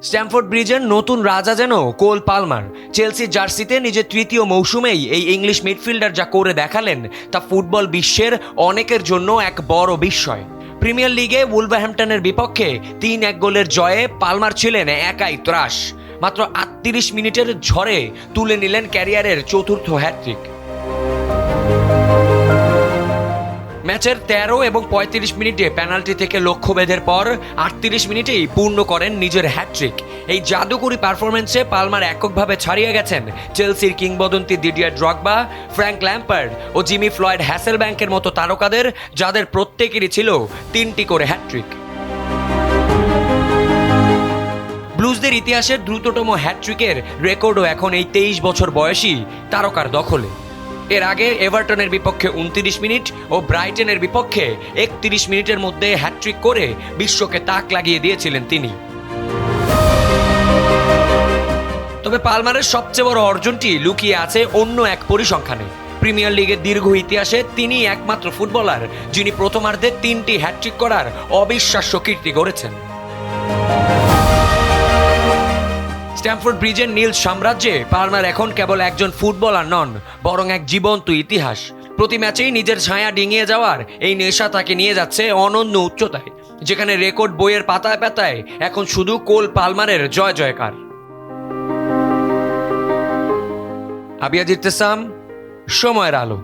Stamford ব্রিজের নতুন রাজা যেন কোল পালমার। চেলসির জার্সিতে নিজের তৃতীয় মৌসুমেই এই ইংলিশ মিডফিল্ডার যা করে দেখালেন তা ফুটবল বিশ্বের অনেকের জন্য এক বড় বিস্ময়। প্রিমিয়ার লিগে উলভারহ্যাম্পটনের বিপক্ষে 3-1 গোলের জয়ে পালমার ছিলেন একাই ত্রাস। মাত্র 38 মিনিটের ঝড়ে তুলে নিলেন ক্যারিয়ারের চতুর্থ হ্যাটট্রিক। ম্যাচের 13 এবং 35 মিনিটে পেনাল্টি থেকে লক্ষ্যভেদের পর 38 মিনিটেই পূর্ণ করেন নিজের হ্যাটট্রিক। এই জাদুকরী পারফরমেন্সে পালমার এককভাবে ছাড়িয়ে গেছেন চেলসির কিংবদন্তি দিডিয়ার ড্রগবা, ফ্র্যাঙ্ক ল্যাম্পার্ড ও জিমি ফ্লয়েড হ্যাসেলব্যাঙ্কের মতো তারকাদের, যাদের প্রত্যেকেরই ছিল 3টি করে হ্যাটট্রিক। ব্লুজদের ইতিহাসের দ্রুততম হ্যাটট্রিকের রেকর্ডও এখন এই 23 বছর বয়সী তারকার দখলে। এর আগে এভারটনের বিপক্ষে 29 মিনিট ও ব্রাইটনের বিপক্ষে 31 মিনিটের মধ্যে হ্যাটট্রিক করে বিশ্বকে তাক লাগিয়ে দিয়েছিলেন তিনি। তবে পালমারের সবচেয়ে বড় অর্জনটি লুকিয়ে আছে অন্য এক পরিসংখ্যানে। প্রিমিয়ার লিগের দীর্ঘ ইতিহাসে তিনি একমাত্র ফুটবলার যিনি প্রথমার্ধে 3টি হ্যাটট্রিক করার অবিশ্বাস্য কীর্তি গড়েছেন। স্ট্যামফোর্ড ব্রিজের নীল সাম্রাজ্যে পালমার এখন কেবল একজন ফুটবলার নন, বরং এক জীবন্ত ইতিহাস। প্রতি ম্যাচেই নিজের ছায়া ডিঙিয়ে যাওয়ার এই নেশা তাকে নিয়ে যাচ্ছে অনন্য উচ্চতায়, যেখানে রেকর্ড বইয়ের পাতায় পাতায় এখন শুধু কোল পালমারের জয় জয়কার। আবিয়াজ ইরতেসাম, সময়ের আলো।